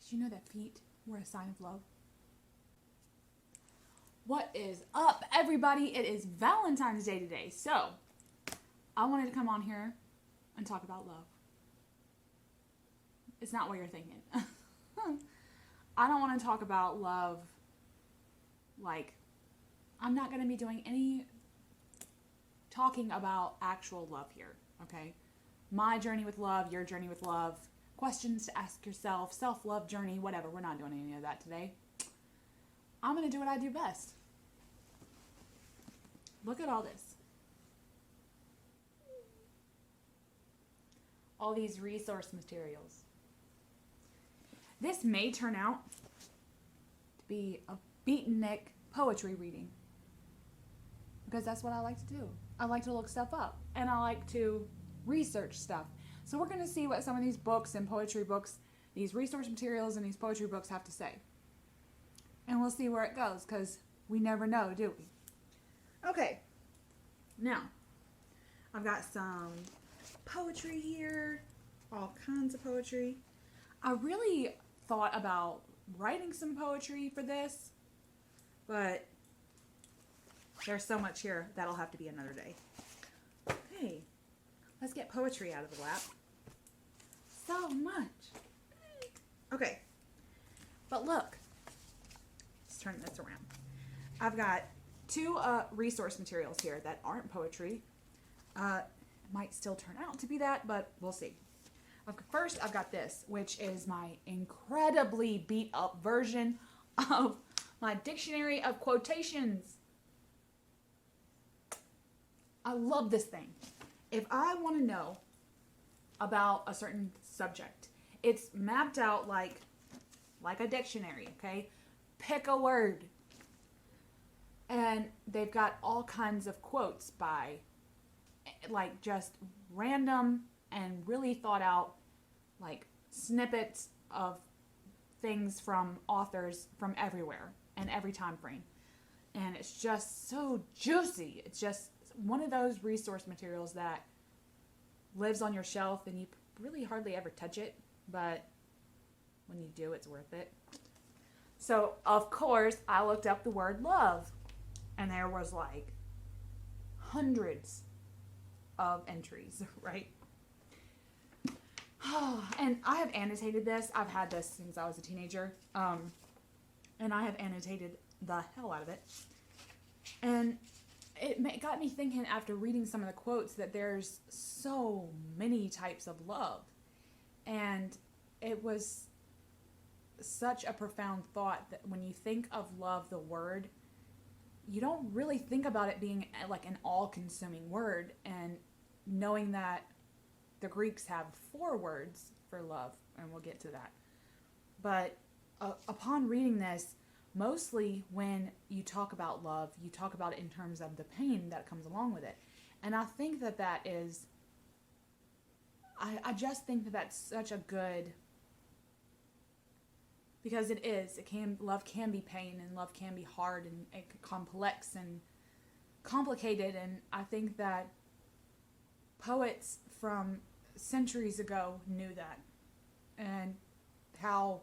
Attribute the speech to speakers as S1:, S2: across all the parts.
S1: Did you know that feet were a sign of love? What is up, everybody? It is Valentine's Day today, so I wanted to come on here and talk about love. It's not what you're thinking. I don't want to talk about love like, I'm not going to be doing any talking about actual love here, okay? My journey with love, your journey with love, questions to ask yourself, self-love journey, whatever. We're not doing any of that today. I'm going to do what I do best. Look at all this. All these resource materials. This may turn out to be a Beatnik poetry reading. Because that's what I like to do. I like to look stuff up. And I like to research stuff. So we're going to see what some of these books and poetry books, these resource materials and these poetry books have to say. And we'll see where it goes, because we never know, do we? Okay. Now, I've got some poetry here. All kinds of poetry. I really thought about writing some poetry for this, but there's so much here that'll have to be another day. Okay. Let's get poetry out of the lap. So much. Okay. But look. Let's turn this around. I've got two resource materials here that aren't poetry. Might still turn out to be that, but we'll see. First, I've got this, which is my incredibly beat up version of my dictionary of quotations. I love this thing. If I want to know about a certain subject, it's mapped out like a dictionary, okay? Pick a word. And they've got all kinds of quotes by, like, just random and really thought out, like, snippets of things from authors from everywhere and every time frame. And it's just so juicy. It's just one of those resource materials that lives on your shelf and you really hardly ever touch it, but when you do, it's worth it. So, of course, I looked up the word love, and there was like hundreds of entries, right? And I have annotated this. I've had this since I was a teenager, and I have annotated the hell out of it. And it got me thinking after reading some of the quotes that there's so many types of love. And it was such a profound thought that when you think of love, the word, you don't really think about it being like an all-consuming word. And knowing that the Greeks have 4 words for love, and we'll get to that. But upon reading this, mostly when you talk about love, you talk about it in terms of the pain that comes along with it. And I think that is, I just think that that's such a good, because it is, love can be pain, and love can be hard and complex and complicated. And I think that poets from centuries ago knew that, and how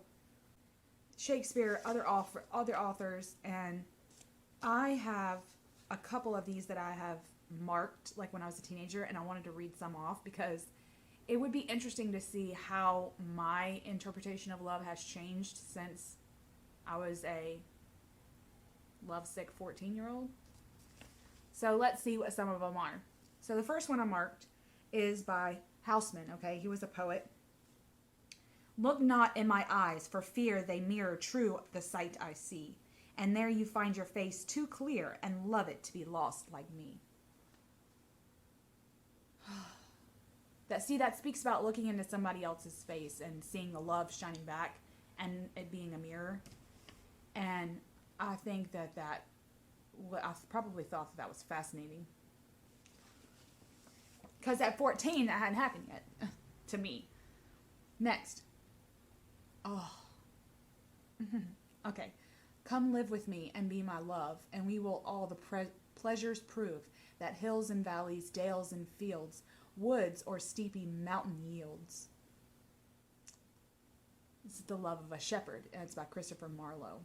S1: Shakespeare, other authors, and I have a couple of these that I have marked like when I was a teenager, and I wanted to read some off because it would be interesting to see how my interpretation of love has changed since I was a lovesick 14-year-old. So let's see what some of them are. So the first one I marked is by Houseman, okay? He was a poet. Look not in my eyes, for fear they mirror true the sight I see. And there you find your face too clear, and love it to be lost like me. That speaks about looking into somebody else's face and seeing the love shining back and it being a mirror. And I think I probably thought that was fascinating. Because at 14, that hadn't happened yet to me. Next. Oh. Okay. Come live with me and be my love, and we will all the pleasures prove that hills and valleys, dales and fields, woods or steepy mountain yields. This is The Love of a Shepherd, and it's by Christopher Marlowe.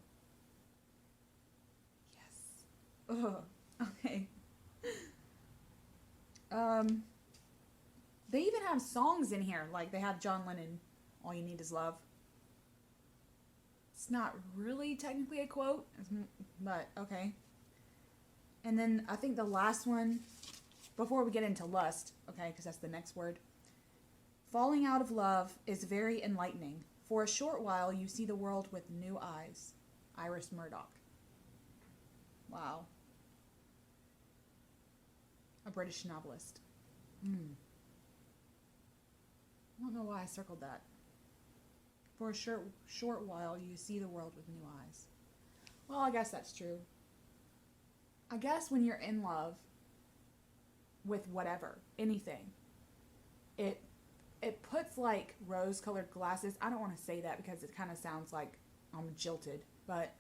S1: Yes. Ugh. Okay. They even have songs in here. Like, they have John Lennon, All You Need Is Love. It's not really technically a quote, but okay. And then I think the last one, before we get into lust, okay, because that's the next word. Falling out of love is very enlightening. For a short while, you see the world with new eyes. Iris Murdoch. Wow. A British novelist. I don't know why I circled that. For a short while, you see the world with new eyes. Well, I guess that's true. I guess when you're in love with whatever, anything, it puts like rose-colored glasses. I don't want to say that because it kind of sounds like I'm jilted, but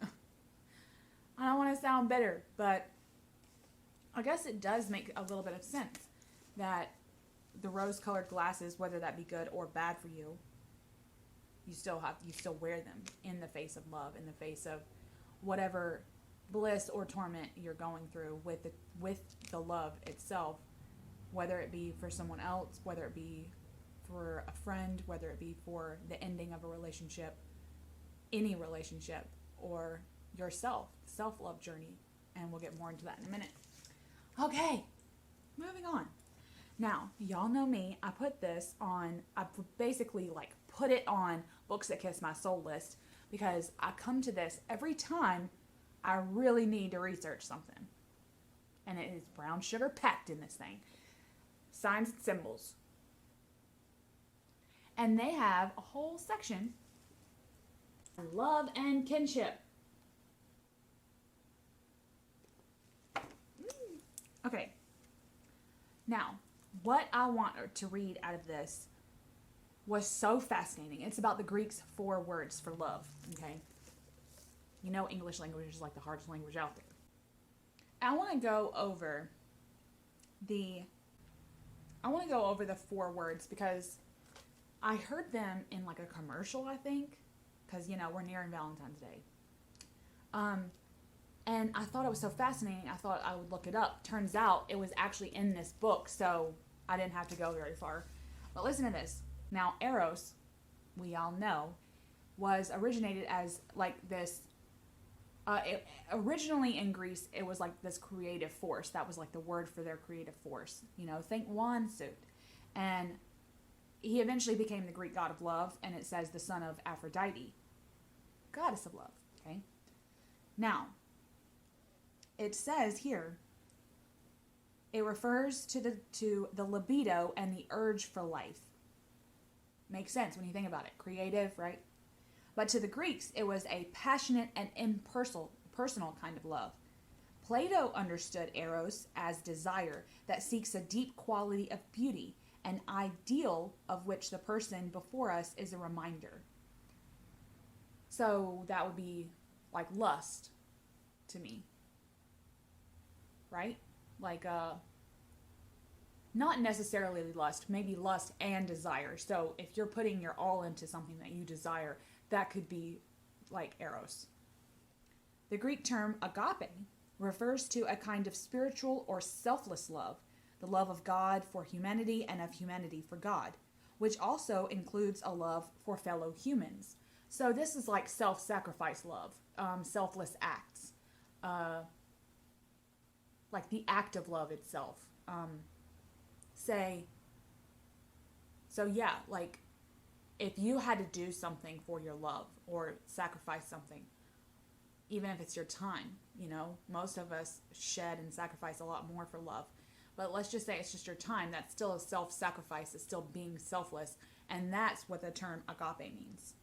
S1: I don't want to sound bitter, but I guess it does make a little bit of sense that the rose-colored glasses, whether that be good or bad for you, you still wear them in the face of love, in the face of whatever bliss or torment you're going through with the love itself, whether it be for someone else, whether it be for a friend, whether it be for the ending of a relationship, any relationship, or yourself, self-love journey. And we'll get more into that in a minute. Okay, moving on. Now, y'all know me. I basically like put it on Books That Kiss My Soul list because I come to this every time I really need to research something. And it is brown sugar packed in this thing. Signs and symbols. And they have a whole section on love and kinship. Okay. Now, what I want to read out of this was so fascinating. It's about the Greek's 4 words for love, okay? You know English language is like the hardest language out there. I want to go over the 4 words because I heard them in like a commercial, I think, because, you know, we're nearing Valentine's Day. And I thought it was so fascinating, I thought I would look it up. Turns out it was actually in this book, so I didn't have to go very far. But listen to this. Now, Eros, we all know, was originated as like this, originally in Greece, it was like this creative force. That was like the word for their creative force. You know, think wand suit. And he eventually became the Greek god of love, and it says the son of Aphrodite, goddess of love, okay? Now, it says here, it refers to the libido and the urge for life. Makes sense when you think about it. Creative, right? But to the Greeks, it was a passionate and impersonal kind of love. Plato understood eros as desire that seeks a deep quality of beauty, an ideal of which the person before us is a reminder. So that would be like lust to me. Right? Like, not necessarily lust, maybe lust and desire. So if you're putting your all into something that you desire, that could be like eros. The Greek term agape refers to a kind of spiritual or selfless love, the love of God for humanity and of humanity for God, which also includes a love for fellow humans. So this is like self-sacrifice love, selfless acts, like the act of love itself. Like if you had to do something for your love or sacrifice something, even if it's your time, you know, most of us shed and sacrifice a lot more for love. But let's just say it's just your time. That's still a self-sacrifice. It's still being selfless. And that's what the term agape means.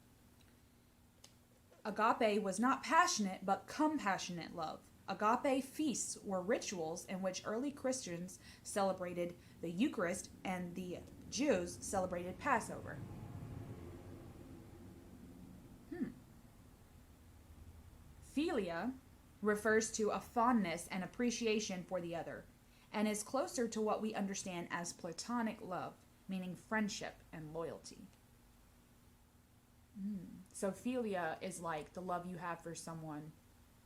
S1: Agape was not passionate, but compassionate love. Agape feasts were rituals in which early Christians celebrated the Eucharist and the Jews celebrated Passover. Philia refers to a fondness and appreciation for the other, and is closer to what we understand as platonic love, meaning friendship and loyalty. So philia is like the love you have for someone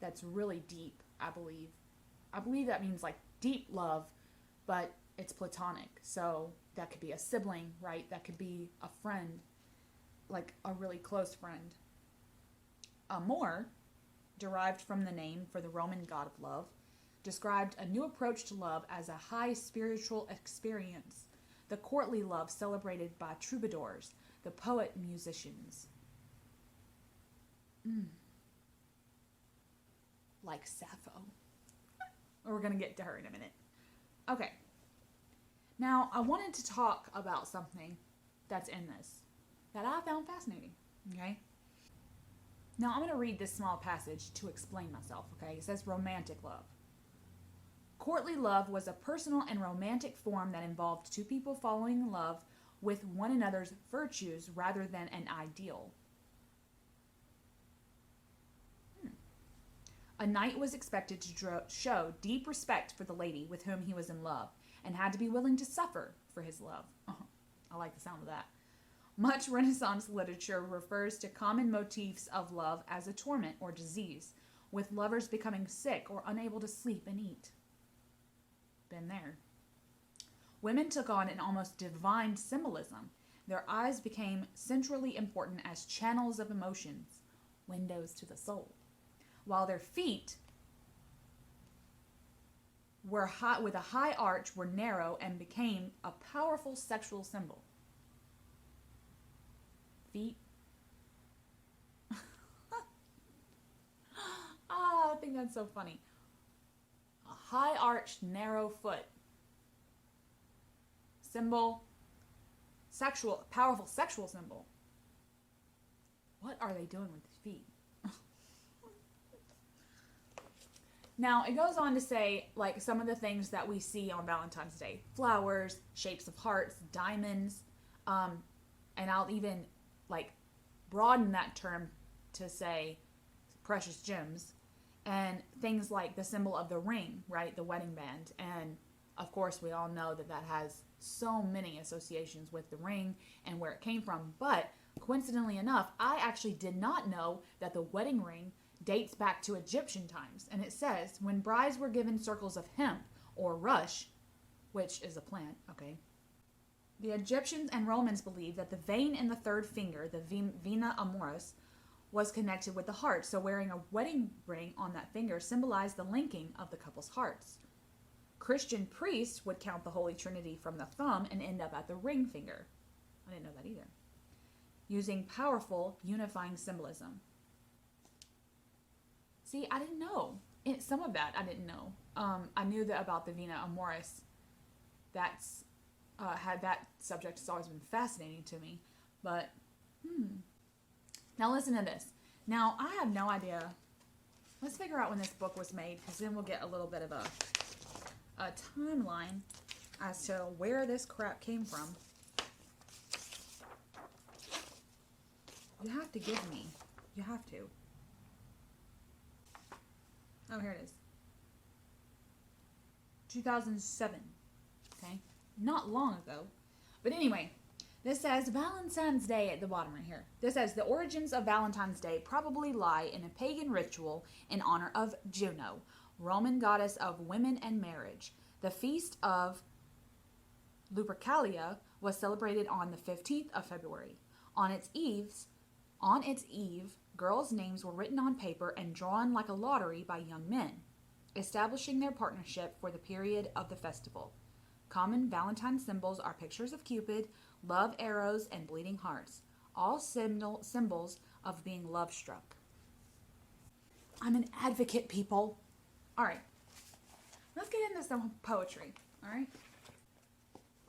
S1: that's really deep, I believe. I believe that means like deep love, but it's platonic. So that could be a sibling, right? That could be a friend, like a really close friend. Amor, derived from the name for the Roman god of love, described a new approach to love as a high spiritual experience, the courtly love celebrated by troubadours, the poet musicians. Like Sappho. We're going to get to her in a minute. Okay. Now, I wanted to talk about something that's in this that I found fascinating. Okay? Now, I'm going to read this small passage to explain myself. Okay? It says romantic love. Courtly love was a personal and romantic form that involved two people falling in love with one another's virtues rather than an ideal. A knight was expected to show deep respect for the lady with whom he was in love, and had to be willing to suffer for his love. I like the sound of that. Much Renaissance literature refers to common motifs of love as a torment or disease, with lovers becoming sick or unable to sleep and eat. Been there. Women took on an almost divine symbolism. Their eyes became centrally important as channels of emotions, windows to the soul, while their feet were high, with a high arch, were narrow and became a powerful sexual symbol. Feet. I think that's so funny. A high arched, narrow foot. Symbol. Sexual, powerful sexual symbol. What are they doing with the feet? Now, it goes on to say, like, some of the things that we see on Valentine's Day. Flowers, shapes of hearts, diamonds, and I'll even, like, broaden that term to say precious gems, and things like the symbol of the ring, right, the wedding band. And, of course, we all know that that has so many associations with the ring and where it came from. But, coincidentally enough, I actually did not know that the wedding ring dates back to Egyptian times. And it says, when brides were given circles of hemp or rush, which is a plant, okay, the Egyptians and Romans believed that the vein in the third finger, the vena amoris, was connected with the heart. So wearing a wedding ring on that finger symbolized the linking of the couple's hearts. Christian priests would count the Holy Trinity from the thumb and end up at the ring finger. I didn't know that either. Using powerful unifying symbolism. See, I didn't know. Some of that I didn't know. I knew that about the vena amoris. That's had that subject has always been fascinating to me. But now listen to this. Now I have no idea. Let's figure out when this book was made, because then we'll get a little bit of a timeline as to where this crap came from. You have to give me. You have to. Oh, here it is. 2007. Okay? Not long ago. But anyway, this says Valentine's Day at the bottom right here. This says the origins of Valentine's Day probably lie in a pagan ritual in honor of Juno, Roman goddess of women and marriage. The feast of Lupercalia was celebrated on the 15th of February. On its eve, girls' names were written on paper and drawn like a lottery by young men, establishing their partnership for the period of the festival. Common Valentine symbols are pictures of Cupid, love arrows, and bleeding hearts, all symbols of being love-struck. I'm an advocate, people. All right, let's get into some poetry, all right?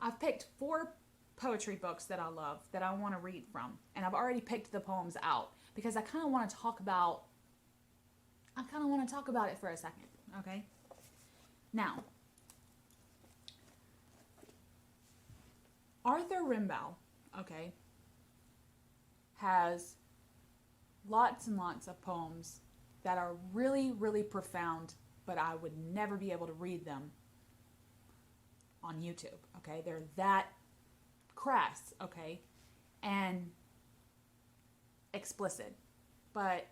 S1: I've picked 4 poetry books that I love, that I want to read from, and I've already picked the poems out because I kind of want to talk about it for a second, okay? Now, Arthur Rimbaud, okay, has lots and lots of poems that are really, really profound, but I would never be able to read them on YouTube, okay? They're that crass, okay? And explicit. But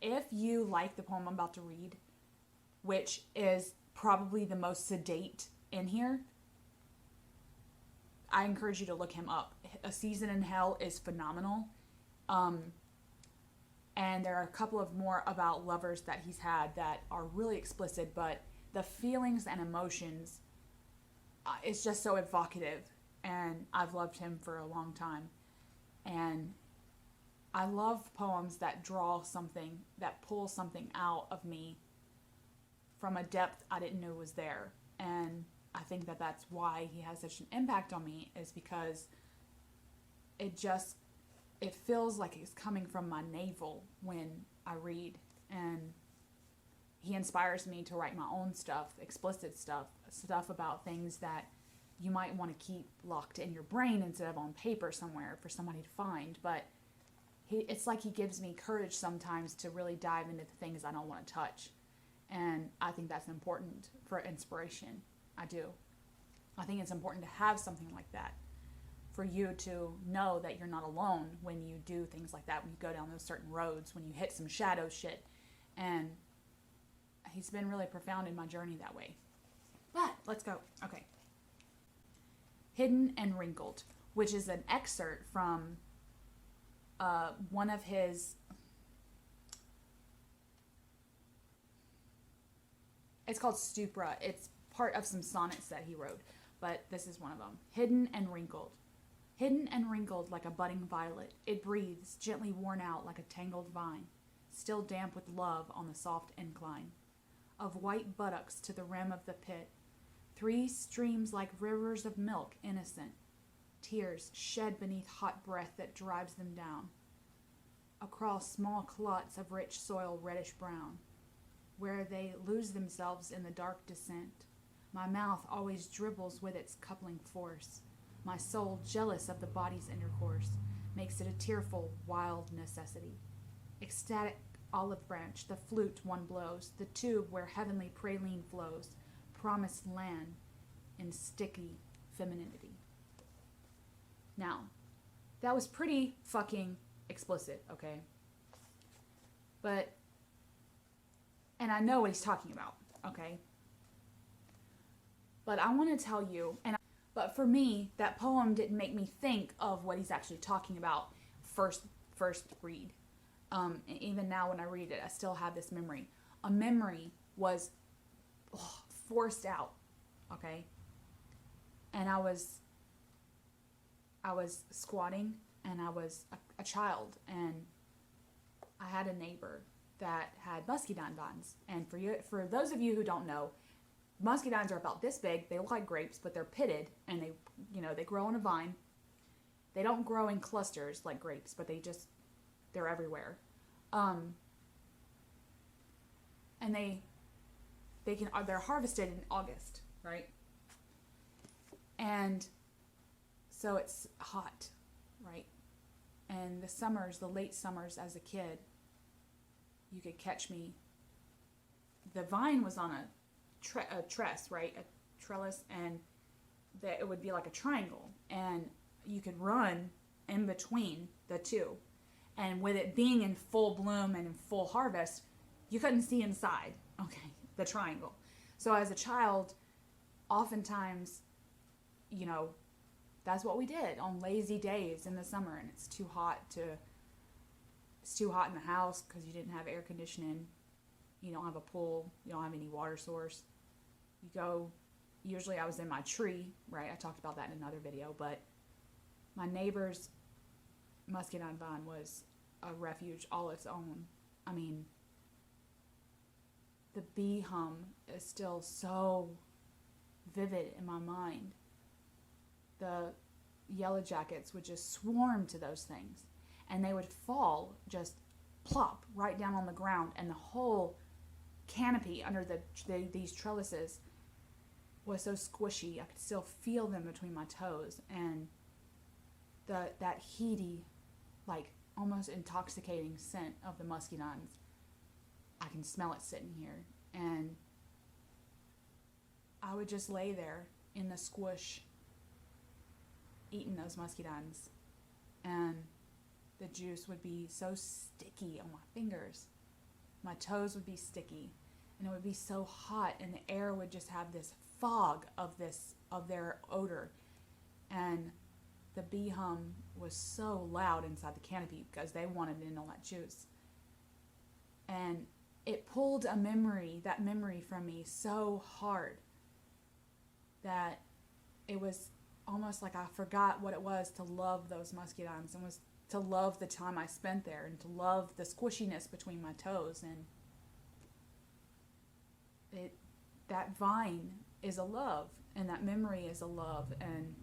S1: if you like the poem I'm about to read, which is probably the most sedate in here, I encourage you to look him up. A Season in Hell is phenomenal. And there are a couple of more about lovers that he's had that are really explicit, but the feelings and emotions, it's just so evocative. And I've loved him for a long time. And I love poems that draw something, that pull something out of me from a depth I didn't know was there. And I think that that's why he has such an impact on me, is because it feels like it's coming from my navel when I read. And he inspires me to write my own stuff, explicit stuff about things that you might want to keep locked in your brain instead of on paper somewhere for somebody to find. But it's like he gives me courage sometimes to really dive into the things I don't want to touch. And I think that's important for inspiration. I do. I think it's important to have something like that, for you to know that you're not alone when you do things like that, when you go down those certain roads, when you hit some shadow shit. And he's been really profound in my journey that way. But let's go. Okay. Hidden and Wrinkled, which is an excerpt from one of his... It's called Stupra. It's part of some sonnets that he wrote, but this is one of them. Hidden and Wrinkled. Hidden and wrinkled like a budding violet, it breathes, gently worn out like a tangled vine, still damp with love on the soft incline. Of white buttocks to the rim of the pit, 3 streams like rivers of milk, innocent, tears shed beneath hot breath that drives them down. Across small clots of rich soil reddish brown, where they lose themselves in the dark descent. My mouth always dribbles with its coupling force. My soul, jealous of the body's intercourse, makes it a tearful, wild necessity. Ecstatic olive branch, the flute one blows, the tube where heavenly praline flows, promised land in sticky femininity. Now, that was pretty fucking explicit, okay? But, and I know what he's talking about, okay? But I want to tell you, but for me, that poem didn't make me think of what he's actually talking about first read. And even now when I read it, I still have this memory. A memory was forced out, okay? And I was squatting, and I was a child, and I had a neighbor that had muscadine vines. And for those of you who don't know, muscadines are about this big. They look like grapes, but they're pitted, and they grow on a vine. They don't grow in clusters like grapes, but they're everywhere. And they're harvested in August, right? And so it's hot, right? And the late summers as a kid, you could catch me. The vine was on a tress, right? A trellis, and that it would be like a triangle, and you could run in between the two. And with it being in full bloom and in full harvest, you couldn't see inside, okay, the triangle. So as a child, oftentimes, that's what we did on lazy days in the summer, and it's too hot in the house because you didn't have air conditioning, you don't have a pool, you don't have any water source. Usually I was in my tree, right? I talked about that in another video, but my neighbor's muscadine vine was a refuge all its own. I mean, the bee hum is still so vivid in my mind. The yellow jackets would just swarm to those things, and they would fall, just plop right down on the ground, and the whole canopy under these trellises was so squishy. I could still feel them between my toes, and that heady, like almost intoxicating scent of the muscadines. I can smell it sitting here, and I would just lay there in the squish eating those muscadines, and the juice would be so sticky on my fingers. My toes would be sticky, and it would be so hot, and the air would just have this fog of their odor. And the bee hum was so loud inside the canopy because they wanted in on that juice. And it pulled that memory from me so hard that it was almost like I forgot what it was to love those muscadines, and was to love the time I spent there, and to love the squishiness between my toes. And that vine is a love, and that memory is a love. And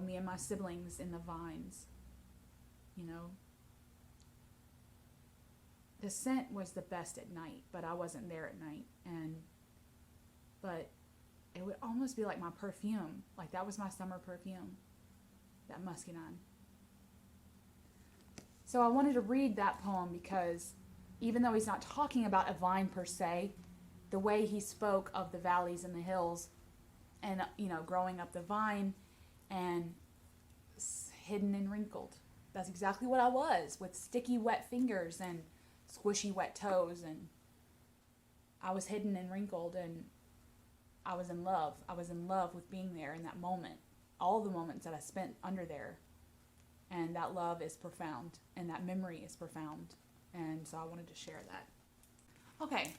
S1: me and my siblings in the vines, the scent was the best at night, but I wasn't there at night. But it would almost be like my perfume. Like that was my summer perfume, that muscadine. So I wanted to read that poem because even though he's not talking about a vine per se, the way he spoke of the valleys and the hills and, growing up the vine and hidden and wrinkled. That's exactly what I was, with sticky wet fingers and squishy wet toes. And I was hidden and wrinkled, and I was in love. I was in love with being there in that moment. All the moments that I spent under there. And that love is profound, and that memory is profound. And so I wanted to share that. Okay,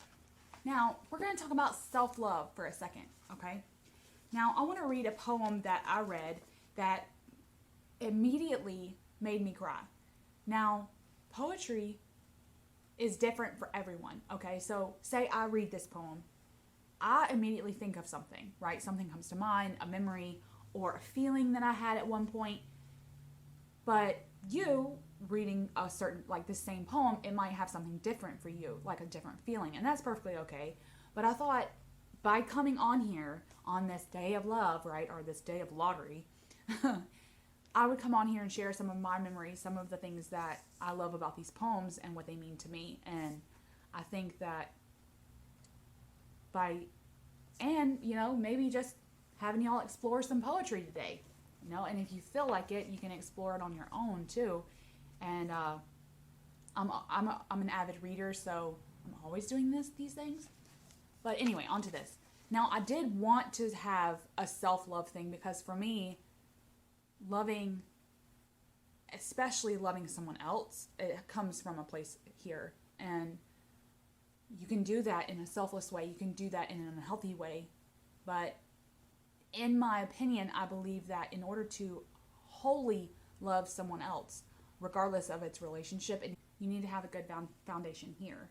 S1: now we're going to talk about self-love for a second, okay? Now I want to read a poem that I read that immediately made me cry. Now, poetry is different for everyone, okay? So say I read this poem, I immediately think of something, right? Something comes to mind, a memory or a feeling that I had at one point. But you reading a certain, like the same poem, it might have something different for you, like a different feeling, and that's perfectly okay. But I thought by coming on here on this day of love, right, or this day of lottery, I would come on here and share some of my memories, some of the things that I love about these poems and what they mean to me. And I think that maybe just having y'all explore some poetry today, and if you feel like it, you can explore it on your own too. And I'm an avid reader, so I'm always doing these things. But anyway, on to this. Now, I did want to have a self-love thing because for me, especially loving someone else, it comes from a place here. And you can do that in a selfless way. You can do that in an unhealthy way. But in my opinion, I believe that in order to wholly love someone else, regardless of its relationship, you need to have a good foundation here.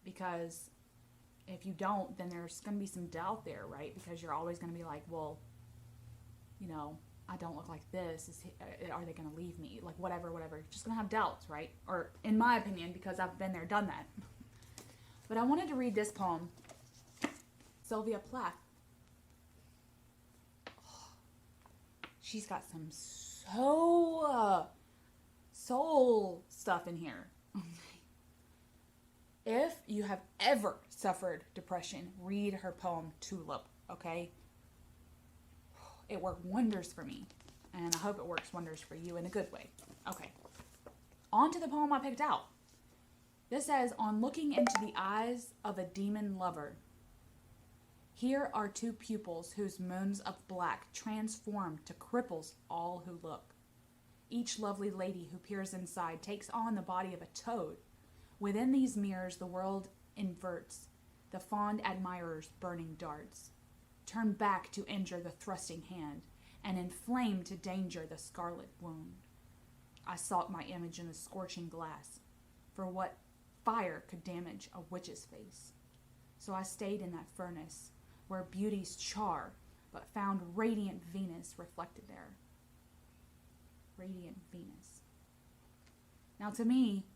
S1: Because if you don't, then there's going to be some doubt there, right? Because you're always going to be like, well, I don't look like this. Are they going to leave me? Like, whatever. You're just going to have doubts, right? Or in my opinion, because I've been there, done that. But I wanted to read this poem, Sylvia Plath. She's got some soul stuff in here. If you have ever suffered depression, read her poem Tulip, okay? It worked wonders for me, and I hope it works wonders for you in a good way. Okay, on to the poem I picked out. This says, on looking into the eyes of a demon lover, here are two pupils whose moons of black transform to cripples all who look. Each lovely lady who peers inside takes on the body of a toad. Within these mirrors the world inverts, the fond admirer's burning darts. Turn back to injure the thrusting hand, and inflame to danger the scarlet wound. I sought my image in the scorching glass, for what fire could damage a witch's face? So I stayed in that furnace, where beauties char, but found radiant Venus reflected there. Radiant Venus. Now to me,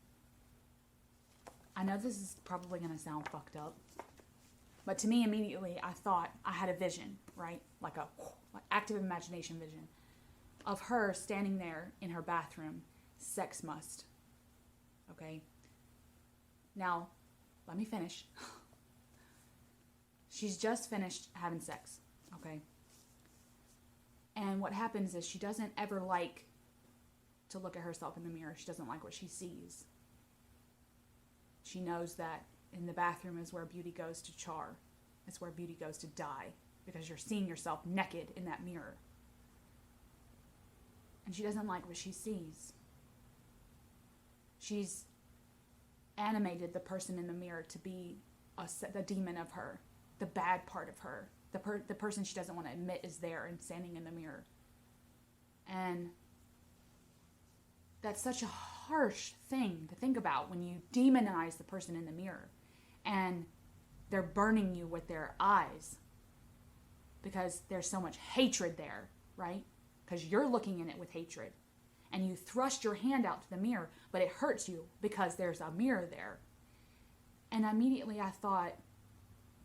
S1: I know this is probably going to sound fucked up, but to me immediately I thought I had a vision, right? Like active imagination vision of her standing there in her bathroom, sex must. Okay? Now, let me finish. She's just finished having sex, okay? And what happens is she doesn't ever like to look at herself in the mirror. She doesn't like what she sees. She knows that in the bathroom is where beauty goes to char. It's where beauty goes to die, because you're seeing yourself naked in that mirror. And she doesn't like what she sees. She's animated the person in the mirror to be the demon of her, the bad part of her, the person she doesn't want to admit is there and standing in the mirror. And that's such a harsh thing to think about when you demonize the person in the mirror and they're burning you with their eyes because there's so much hatred there, right? Because you're looking in it with hatred. And you thrust your hand out to the mirror, but it hurts you because there's a mirror there. And immediately I thought,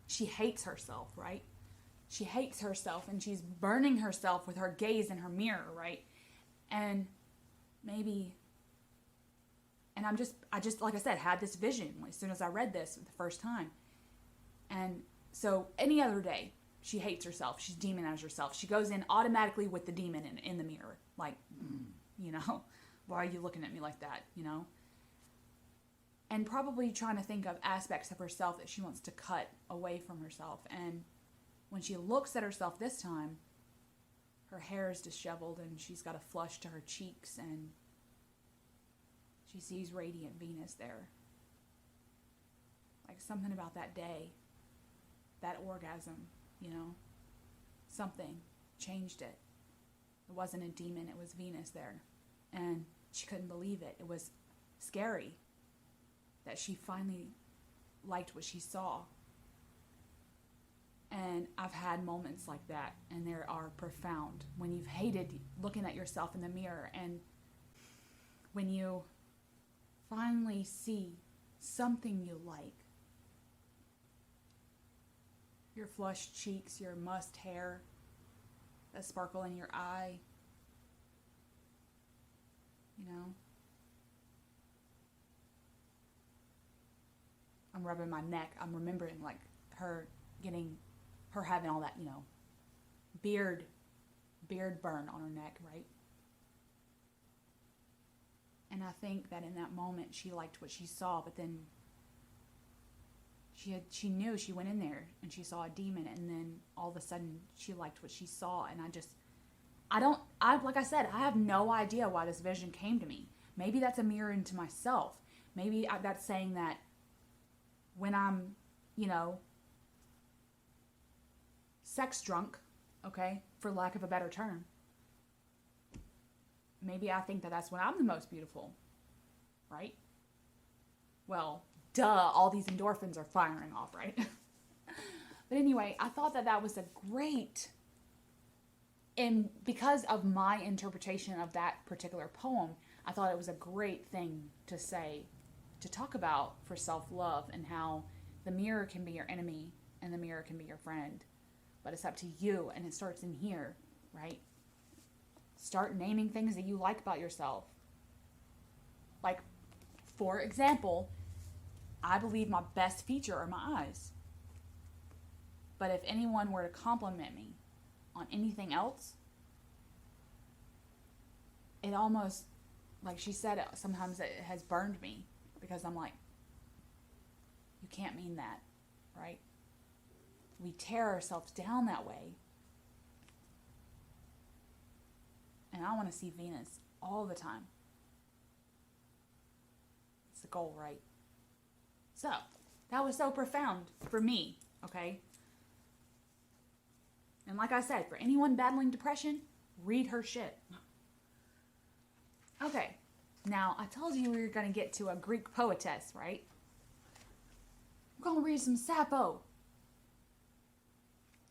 S1: she hates herself, right? She hates herself, and she's burning herself with her gaze in her mirror, right? And maybe, and I just, like I said, had this vision as soon as I read this the first time. And so any other day, she hates herself. She's demonized herself. She goes in automatically with the demon in the mirror. Like, you know, why are you looking at me like that, you know? And probably trying to think of aspects of herself that she wants to cut away from herself. And when she looks at herself this time, her hair is disheveled and she's got a flush to her cheeks, and she sees radiant Venus there. Like something about that day, that orgasm, you know, something changed it. It wasn't a demon, it was Venus there. And she couldn't believe it. It was scary that she finally liked what she saw. And I've had moments like that, and they are profound. When you've hated looking at yourself in the mirror, and when you finally see something you like, your flushed cheeks, your mussed hair, a sparkle in your eye, you know. I'm rubbing my neck. I'm remembering like her having all that, you know, beard burn on her neck, right? And I think that in that moment she liked what she saw, but then she knew, she went in there and she saw a demon, and then all of a sudden she liked what she saw. And like I said, I have no idea why this vision came to me. Maybe that's a mirror into myself. Maybe that's saying that when I'm, you know, sex drunk, okay, for lack of a better term, maybe I think that that's when I'm the most beautiful, right? Well, duh, all these endorphins are firing off, right? But anyway, I thought that was a great, and because of my interpretation of that particular poem, I thought it was a great thing to say, to talk about for self-love, and how the mirror can be your enemy and the mirror can be your friend. But it's up to you, and it starts in here, right? Start naming things that you like about yourself. Like, for example, I believe my best feature are my eyes. But if anyone were to compliment me on anything else, it almost, like she said, sometimes it has burned me, because I'm like, you can't mean that, right? We tear ourselves down that way. And I want to see Venus all the time. It's the goal, right? So, that was so profound for me, okay? And like I said, for anyone battling depression, read her shit. Okay, now I told you we were going to get to a Greek poetess, right? We're going to read some Sappho.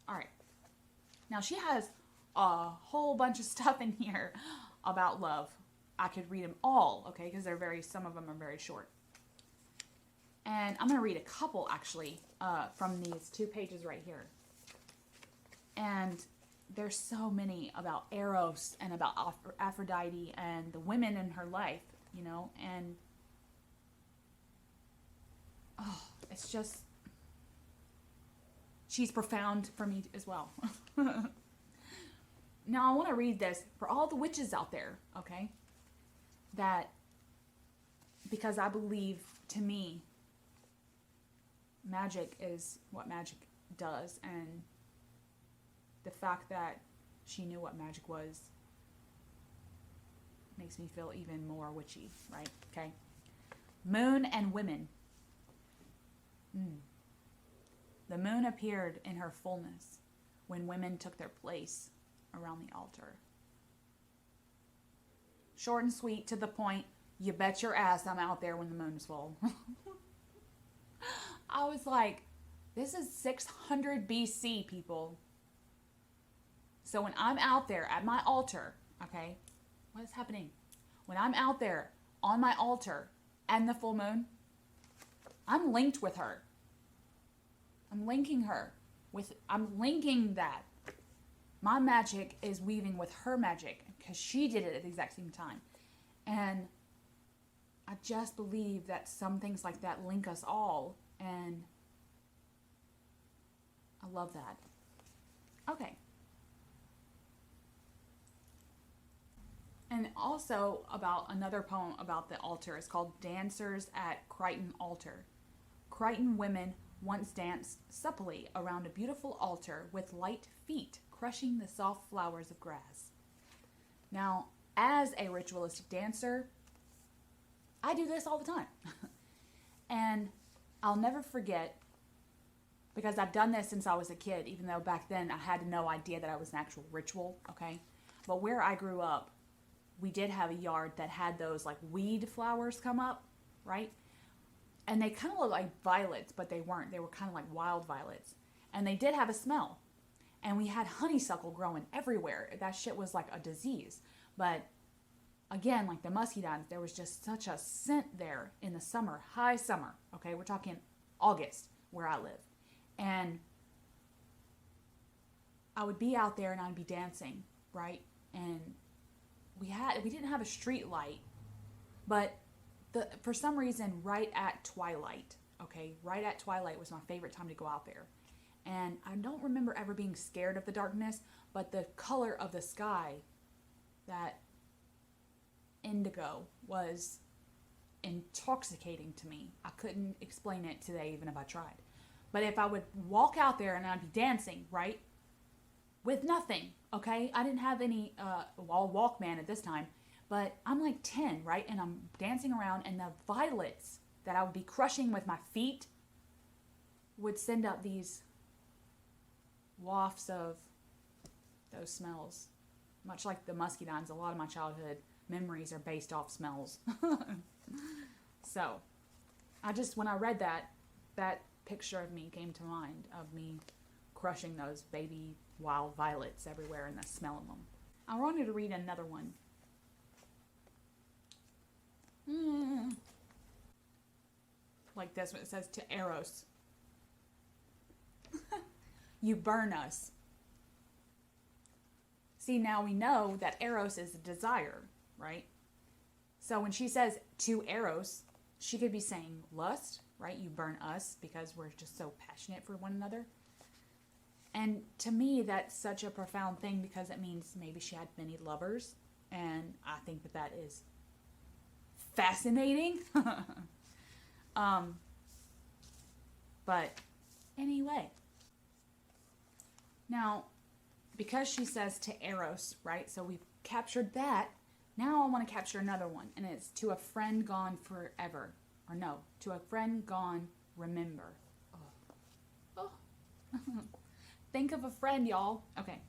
S1: All right. Now she has a whole bunch of stuff in here about love. I could read them all, okay, because some of them are very short. And I'm going to read a couple, actually, from these 2 pages right here. And there's so many about Eros and about Aphrodite and the women in her life, you know, and it's just, she's profound for me as well. Now I want to read this for all the witches out there, okay? that because I believe, to me, magic is what magic does, and the fact that she knew what magic was makes me feel even more witchy, right? Okay. Moon and women. The moon appeared in her fullness when women took their place around the altar. Short and sweet, to the point. You bet your ass I'm out there when the moon is full. I was like, this is 600 BC, people. So when I'm out there at my altar, okay, what is happening? When I'm out there on my altar and the full moon, I'm linked with her. I'm linking her with, I'm linking that. My magic is weaving with her magic because she did it at the exact same time. And I just believe that some things like that link us all, and I love that. Okay. And also about another poem about the altar. It's called Dancers at Crichton Altar. Crichton women once danced supplely around a beautiful altar with light feet crushing the soft flowers of grass. Now, as a ritualistic dancer, I do this all the time. And I'll never forget, because I've done this since I was a kid, even though back then I had no idea that it was an actual ritual, okay? But where I grew up, we did have a yard that had those like weed flowers come up, right? And they kind of looked like violets, but they weren't. They were kind of like wild violets. And they did have a smell. And we had honeysuckle growing everywhere. That shit was like a disease. But again, like the muscadines, there was just such a scent there in the summer, high summer. Okay, we're talking August where I live. And I would be out there and I'd be dancing, right? And we didn't have a street light, but for some reason, right at twilight, okay, right at twilight was my favorite time to go out there. And I don't remember ever being scared of the darkness, but the color of the sky, that indigo, was intoxicating to me. I couldn't explain it today even if I tried. But if I would walk out there and I'd be dancing, right, with nothing, okay? I didn't have any Walkman at this time, but I'm like 10, right? And I'm dancing around, and the violets that I would be crushing with my feet would send up these wafts of those smells. Much like the muscadines, a lot of my childhood memories are based off smells. So, when I read that picture of me came to mind, of me crushing those baby wild violets everywhere and the smell of them. I wanted to read another one. Like this one, it says, to Eros. You burn us. See, now we know that Eros is a desire, right? So when she says to Eros, she could be saying lust, right? You burn us because we're just so passionate for one another. And to me, that's such a profound thing because it means maybe she had many lovers. And I think that is fascinating. But anyway. Now, because she says to Eros, right? So we've captured that. Now I want to capture another one. And it's to a friend gone forever. Or no, to a friend gone remember. Oh. Think of a friend, y'all. Okay.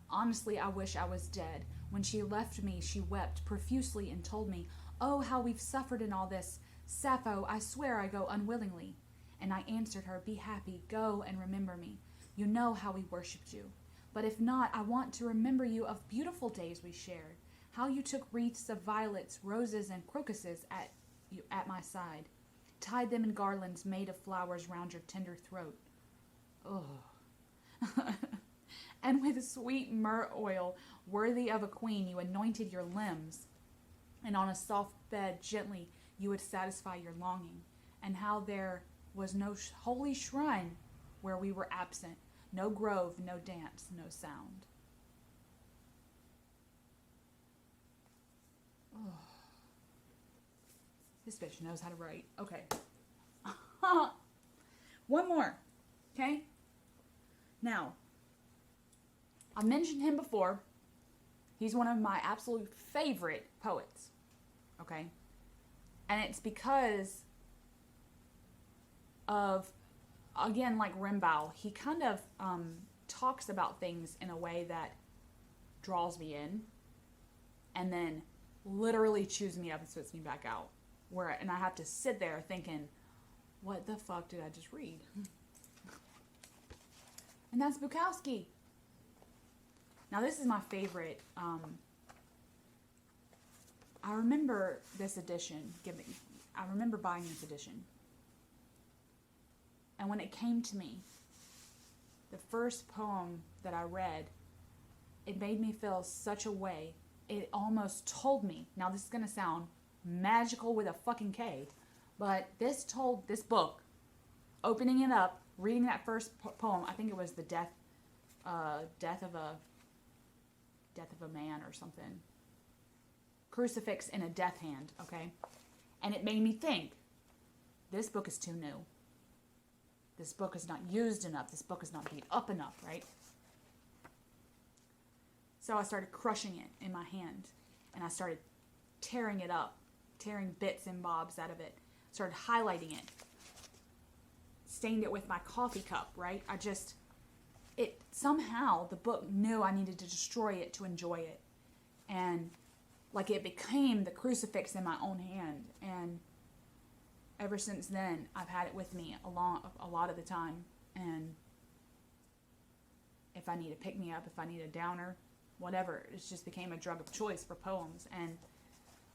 S1: Honestly, I wish I was dead. When she left me, she wept profusely and told me, oh, how we've suffered in all this. Sappho, I swear I go unwillingly. And I answered her, be happy, go and remember me. You know how we worshipped you. But if not, I want to remember you of beautiful days we shared. How you took wreaths of violets, roses, and crocuses at my side. Tied them in garlands made of flowers round your tender throat. Oh. And with sweet myrrh oil, worthy of a queen, you anointed your limbs. And on a soft bed, gently, you would satisfy your longing. And how there was no holy shrine where we were absent. No grove, no dance, no sound. Oh. This bitch knows how to write. Okay. One more. Okay? Now, I mentioned him before. He's one of my absolute favorite poets. Okay? And it's because of, again, like Rimbaud, he kind of talks about things in a way that draws me in and then literally chews me up and spits me back out. And I have to sit there thinking, what the fuck did I just read? And that's Bukowski. Now this is my favorite. I remember this edition. I remember buying this edition. And when it came to me, the first poem that I read, it made me feel such a way. It almost told me. Now this is going to sound magical with a fucking K, but this book, opening it up, reading that first poem, I think it was the death of a man or something. Crucifix in a death hand, okay? And it made me think, this book is too new. This book is not used enough. This book is not beat up enough, right? So I started crushing it in my hand, and I started tearing it up, tearing bits and bobs out of it, started highlighting it, stained it with my coffee cup, right? Somehow the book knew I needed to destroy it to enjoy it. And like it became the crucifix in my own hand. And ever since then, I've had it with me a lot of the time. And if I need a pick-me-up, if I need a downer, whatever, it just became a drug of choice for poems. And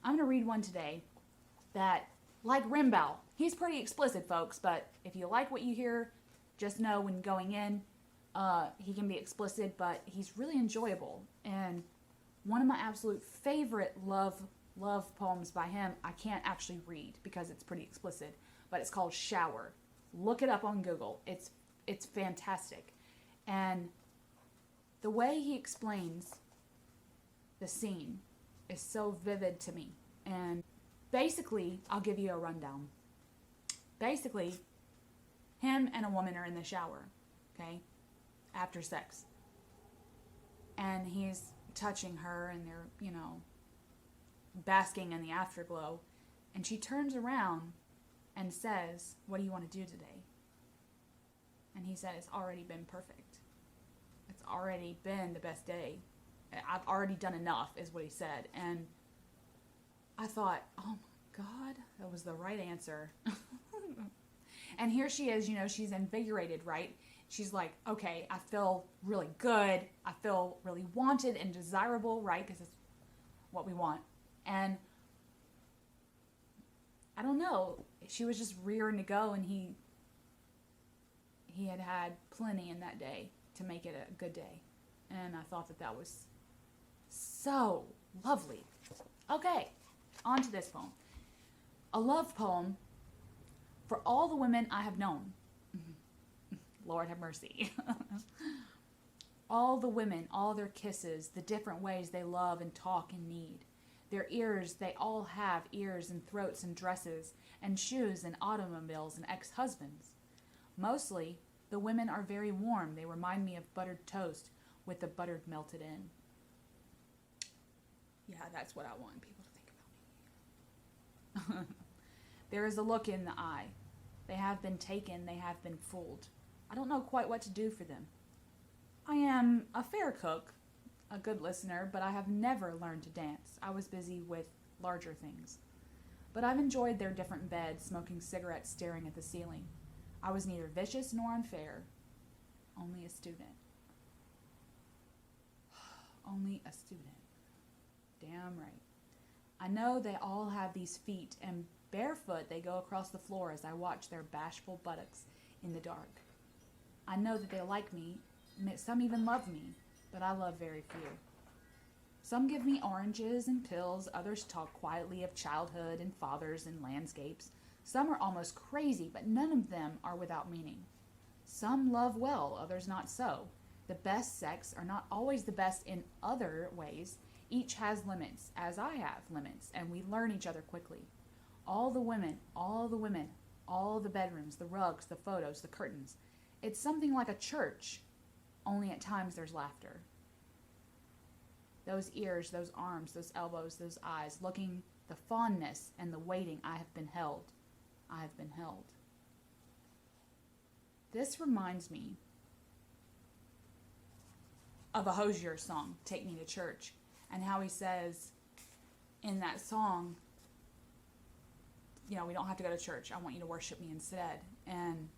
S1: I'm going to read one today that, like Rimbaud, he's pretty explicit, folks, but if you like what you hear, just know when going in, he can be explicit, but he's really enjoyable. And one of my absolute favorite love poems by him, I can't actually read because it's pretty explicit, but it's called Shower. Look it up on Google. It's fantastic. And the way he explains the scene is so vivid to me. And basically, I'll give you a rundown. Basically, him and a woman are in the shower, okay, after sex. And he's touching her and they're, basking in the afterglow. And she turns around and says, "What do you want to do today?" And he said, "It's already been perfect. It's already been the best day. I've already done enough," is what he said. And I thought, oh my God, that was the right answer. And here she is, she's invigorated, right? She's like, okay, I feel really good. I feel really wanted and desirable, right? Because it's what we want. And I don't know, she was just rearing to go, and he had plenty in that day to make it a good day. And I thought that was so lovely. Okay, on to this poem. A love poem for all the women I have known. Lord have mercy. All the women, all their kisses, the different ways they love and talk and need. Their ears, they all have ears and throats and dresses and shoes and automobiles and ex-husbands. Mostly, the women are very warm. They remind me of buttered toast with the butter melted in. Yeah, that's what I want people to think about me. There is a look in the eye. They have been taken, they have been fooled. I don't know quite what to do for them. I am a fair cook, a good listener, but I have never learned to dance. I was busy with larger things. But I've enjoyed their different beds, smoking cigarettes, staring at the ceiling. I was neither vicious nor unfair, only a student. Only a student. Damn right. I know they all have these feet, and barefoot they go across the floor as I watch their bashful buttocks in the dark. I know that they like me, some even love me, but I love very few. Some give me oranges and pills, others talk quietly of childhood and fathers and landscapes. Some are almost crazy, but none of them are without meaning. Some love well, others not so. The best sex are not always the best in other ways. Each has limits, as I have limits, and we learn each other quickly. All the women, all the women, all the bedrooms, the rugs, the photos, the curtains. It's something like a church, only at times there's laughter. Those ears, those arms, those elbows, those eyes, looking, the fondness and the waiting. I have been held. I have been held. This reminds me of a Hosier song, Take Me to Church, and how he says in that song, you know, we don't have to go to church. I want you to worship me instead. And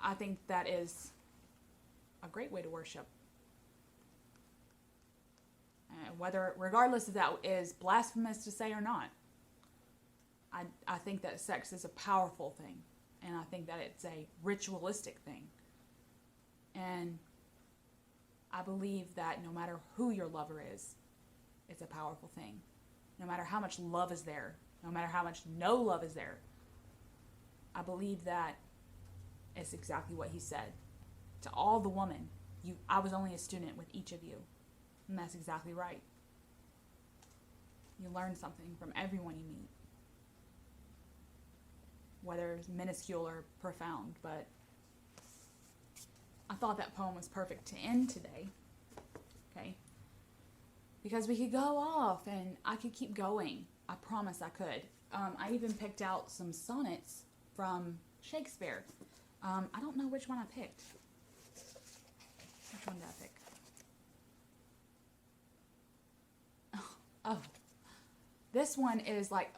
S1: I think that is a great way to worship. Whether, regardless if that is blasphemous to say or not, I think that sex is a powerful thing. And I think that it's a ritualistic thing. And I believe that no matter who your lover is, it's a powerful thing. No matter how much love is there, no matter how much no love is there, I believe that it's exactly what he said. To all the women, I was only a student with each of you. And that's exactly right. You learn something from everyone you meet. Whether it's minuscule or profound, but I thought that poem was perfect to end today. Okay? Because we could go off and I could keep going. I promise I could. I even picked out some sonnets from Shakespeare. I don't know which one I picked. Which one did I pick? Oh. This one is like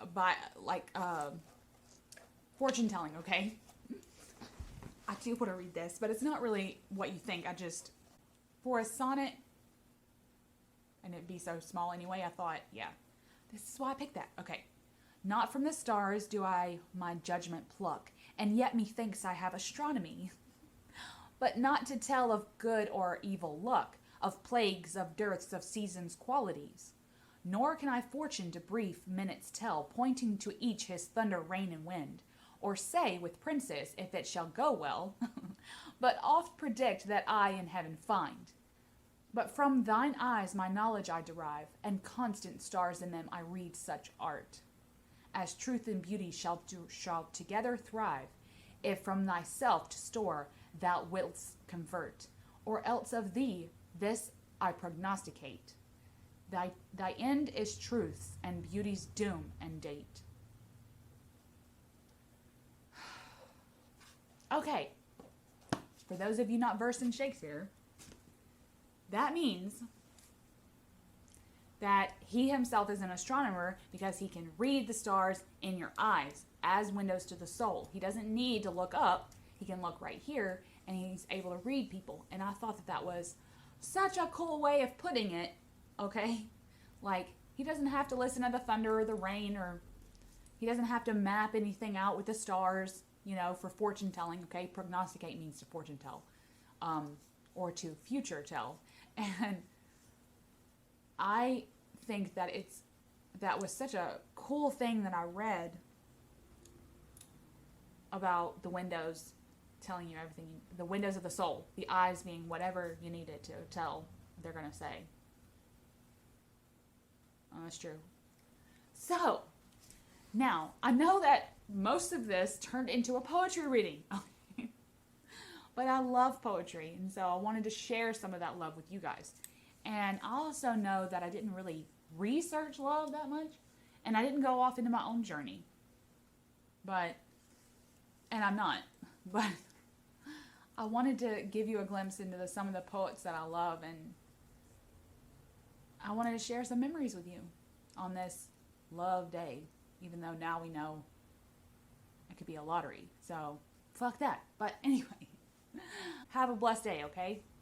S1: fortune telling, okay? I do want to read this, but it's not really what you think. For a sonnet, and it'd be so small anyway, I thought, yeah, this is why I picked that. Okay. Not from the stars do I my judgment pluck, and yet methinks I have astronomy. But not to tell of good or evil luck, of plagues, of dearths, of seasons' qualities. Nor can I fortune to brief minutes tell, pointing to each his thunder, rain, and wind, or say with princes if it shall go well, but oft predict that I in heaven find. But from thine eyes my knowledge I derive, and constant stars in them I read such art, as truth and beauty shall together thrive, if from thyself to store thou wilt convert, or else of thee this I prognosticate. Thy end is truth's and beauty's doom and date. Okay, for those of you not versed in Shakespeare, that means that he himself is an astronomer because he can read the stars in your eyes as windows to the soul. He doesn't need to look up. He can look right here and he's able to read people. And I thought that was such a cool way of putting it, okay? Like, he doesn't have to listen to the thunder or the rain, or he doesn't have to map anything out with the stars, you know, for fortune telling, okay? Prognosticate means to fortune tell, or to future tell. And I think that that was such a cool thing that I read about the windows telling you everything, the windows of the soul, the eyes being whatever you need it to tell, they're going to say. Oh, that's true. So, now, I know that most of this turned into a poetry reading. But I love poetry, and so I wanted to share some of that love with you guys. And I also know that I didn't really research love that much, and I didn't go off into my own journey. And I'm not, but I wanted to give you a glimpse into some of the poets that I love, and I wanted to share some memories with you on this love day, even though now we know it could be a lottery. So, fuck that. But anyway, have a blessed day, okay?